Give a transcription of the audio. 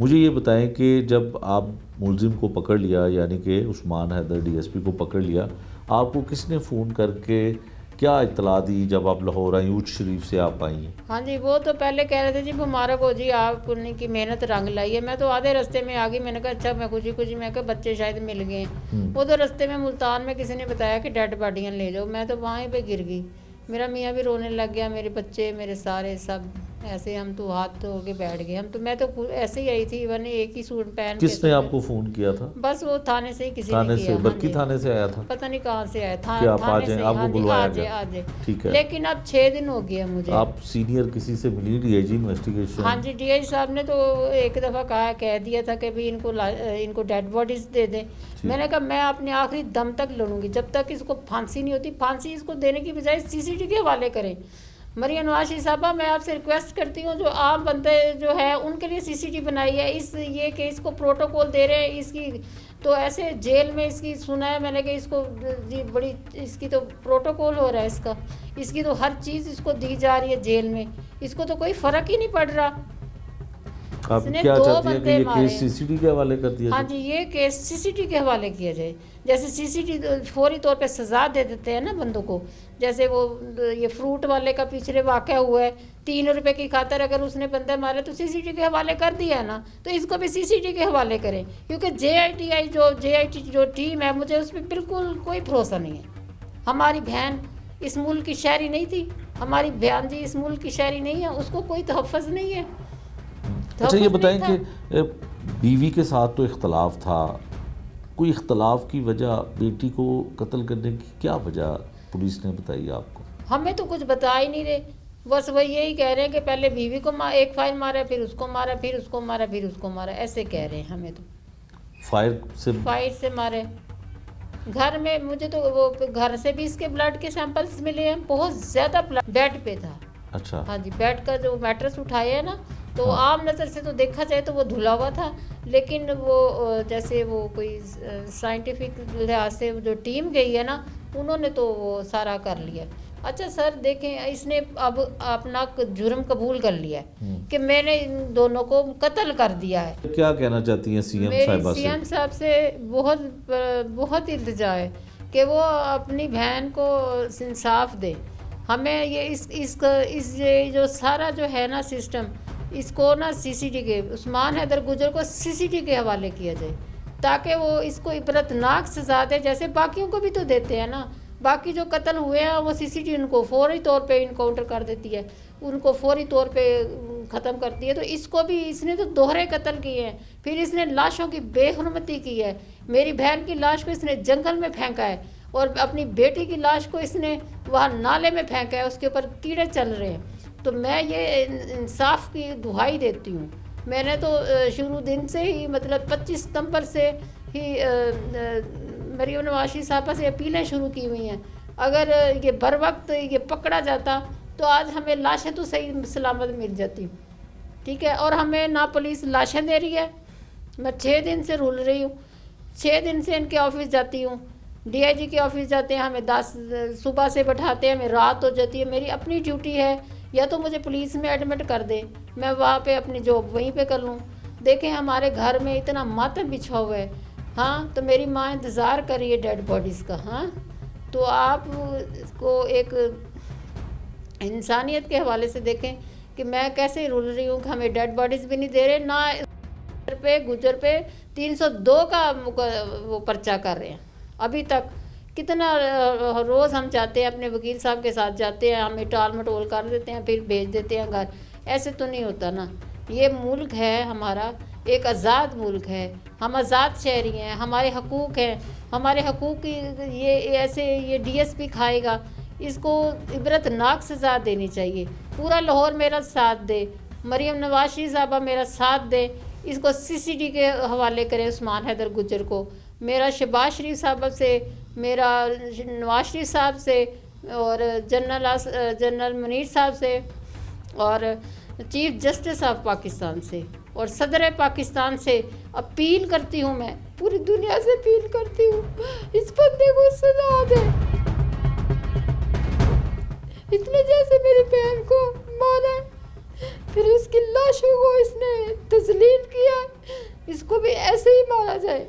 मुझे ये बताएं कि जब आप मुलजिम को पकड़ लिया, यानी कि उस्मान हैदर डीएसपी को पकड़ लिया, आपको किसने फ़ोन करके क्या इत्तला दी जब आप लाहौर आई, ऊँट शरीफ से आप आई हैं? हाँ जी, वो तो पहले कह रहे थे जी मुबारक हो जी, आपने की मेहनत रंग लाई है। मैं तो आधे रास्ते में आ गई। मैंने कहा अच्छा, मैं खुशी खुशी, मैं कहा बच्चे शायद मिल गए हैं। वो तो रास्ते में मुल्तान में किसी ने बताया कि डेड बॉडियाँ ले जाओ। मैं तो वहीं पे गिर गई। मेरा मियाँ भी रोने लग गया, मेरे बच्चे, मेरे सारे सब ऐसे। हम तो हाथ धो के बैठ गए। मैं तो ऐसे ही आई थी, वरना एक ही सूट पहन के किसने आपको फ़ोन किया था? बस वो थाने से ही किसी ने थाने से, किया। हाँ बरकी जी, थाने से आया था? पता नहीं कहाँ से आया कि आप आ थाने जाएं, से। आपको हाँ जी, बुलवाया आज गया? आज ठीक है। लेकिन अब 6 दिन हो गया मुझे। आप सीनियर किसी से मिली, डीआईजी इन्वेस्टिगेशन? हाँ जी, डीआई साहब ने तो एक दफ़ा कह दिया था कि भाई इनको डेड बॉडीज दे दें। मैंने कहा मैं अपने आखिरी दम तक लड़ूंगी, जब तक इसको फांसी नहीं होती। फांसी इसको देने की बजाय सीसीटी के हवाले करें। मरियम नवाज साहबा, मैं आपसे रिक्वेस्ट करती हूँ, जो आम बंदे जो है उनके लिए सीसीटी बनाई है। ये कि इसको प्रोटोकॉल दे रहे हैं इसकी, तो ऐसे जेल में इसकी सुना है मैंने कि इसको जी बड़ी इसकी तो प्रोटोकॉल हो रहा है इसकी तो हर चीज़ इसको दी जा रही है जेल में। इसको तो कोई फ़र्क ही नहीं पड़ रहा। आप इसने क्या 2 चाहती हैं कि बंदे ये मारे। केस सीसीटी के हवाले कर दिया हाँ जाए? जी, ये केस सीसीटी के हवाले किया जाए। जैसे सीसीटी फौरी तौर पे सज़ा दे देते हैं ना बंदों को। जैसे वो ये फ्रूट वाले का पिछले वाक़या हुआ है, 3 रुपए की खातर अगर उसने बंदे मारे तो सीसीटी के हवाले कर दिया है ना, तो इसको भी सीसीटी के हवाले करें। क्योंकि जेआईटी जो टीम है, मुझे उस पर बिल्कुल कोई भरोसा नहीं है। हमारी बहन इस मुल्क की शहरी नहीं थी, हमारी बहन जी इस मुल्क की शहरी नहीं है, उसको कोई तहफ़्फ़ुज़ नहीं है। अच्छा, ये बताएं नहीं कि बीवी के साथ तो इख्तलाफ था, कोई इख्तलाफ की वजह बेटी को कत्ल करने की क्या वजह पुलिस ने बताई आपको? हमें तो कुछ बता ही नहीं रहे। बस वही यही कह रहे हैं कि पहले बीवी को एक फायर मारा, फिर उसको मारा, फिर उसको मारा, फिर उसको मारा, ऐसे कह रहे हैं। हमें तो फायर से मारे। घर में मुझे तो वो घर से भी इसके ब्लड के सैंपल्स मिले हैं, बहुत ज़्यादा ब्लड बेड पे था। अच्छा। हाँ जी, बेड का जो मैट्रेस उठाया है ना, तो हाँ। आम नज़र से तो देखा जाए तो वो धुला हुआ था, लेकिन वो जैसे वो कोई साइंटिफिक लिहाज से जो टीम गई है ना, उन्होंने तो वो सारा कर लिया। अच्छा सर देखें, इसने अब अपना जुर्म कबूल कर लिया है कि मैंने इन दोनों को कत्ल कर दिया है। क्या कहना चाहती हैं सीएम साहिबा से? सीएम साहब से बहुत इल्तिजा है कि वो अपनी बहन को इंसाफ दे। हमें ये ये जो सारा जो है ना सिस्टम, इसको ना सीसीटी के, उस्मान हैदर गुजर को सीसीटी के हवाले किया जाए, ताकि वो इसको इबरतनाक सजा दे, जैसे बाकियों को भी तो देते हैं ना। बाकी जो कत्ल हुए हैं वो सीसीटी उनको फौरी तौर पे इनकाउंटर कर देती है, उनको फौरी तौर पे ख़त्म करती है। तो इसको भी, इसने तो दोहरे कत्ल किए हैं। फिर इसने लाशों की बेहुरमती की है। मेरी बहन की लाश को इसने जंगल में फेंका है, और अपनी बेटी की लाश को इसने वहाँ नाले में फेंका है, उसके ऊपर कीड़े चल रहे हैं। तो मैं ये इंसाफ की दुहाई देती हूँ। मैंने तो शुरू दिन से ही, मतलब 25 सितंबर से ही मरियम नवाज साहबा से अपीलें शुरू की हुई हैं। अगर ये बर वक्त ये पकड़ा जाता तो आज हमें लाशें तो सही सलामत मिल जाती, ठीक है। और हमें ना पुलिस लाशें दे रही है। मैं 6 दिन से रुल रही हूँ, 6 दिन से इनके ऑफिस जाती हूँ, डीआईजी के ऑफिस जाते हैं, हमें 10 सुबह से बैठाते हैं, हमें रात हो जाती है। मेरी अपनी ड्यूटी है, या तो मुझे पुलिस में एडमिट कर दे, मैं वहाँ पे अपनी जॉब वहीं पे कर लूँ। देखें हमारे घर में इतना मातम बिछा हुआ है। हाँ, तो मेरी माँ इंतज़ार कर रही है डेड बॉडीज़ का। हाँ, तो आप इसको एक इंसानियत के हवाले से देखें कि मैं कैसे रुल रही हूँ कि हमें डेड बॉडीज़ भी नहीं दे रहे, ना गुजर पे 302 का वो पर्चा कर रहे हैं अभी तक। कितना रोज़ हम जाते हैं, अपने वकील साहब के साथ जाते हैं, हमें टाल मटोल कर देते हैं, फिर भेज देते हैं घर। ऐसे तो नहीं होता ना। ये मुल्क है हमारा, एक आज़ाद मुल्क है, हम आज़ाद शहरी हैं, हमारे हकूक़ हैं। हमारे हकूक़ की ये ऐसे ये डीएसपी खाएगा, इसको इबरतनाक सज़ा देनी चाहिए। पूरा लाहौर मेरा साथ दे, मरियम नवाज साहबा मेरा साथ दे, इसको सीसीटी के हवाले करें उस्मान हैदर गुजर को। मेरा शहबाज शरीफ साहब से, मेरा नवाज शरीफ साहब से, और जनरल मुनीर साहब से, और चीफ जस्टिस ऑफ पाकिस्तान से, और सदर पाकिस्तान से अपील करती हूँ, मैं पूरी दुनिया से अपील करती हूँ, इस बंदे को सजा दे। इतने जैसे मेरी बहन को मारा, फिर उसकी लाशों को इसने तजलील किया। उसको भी ऐसे ही मारा जाए।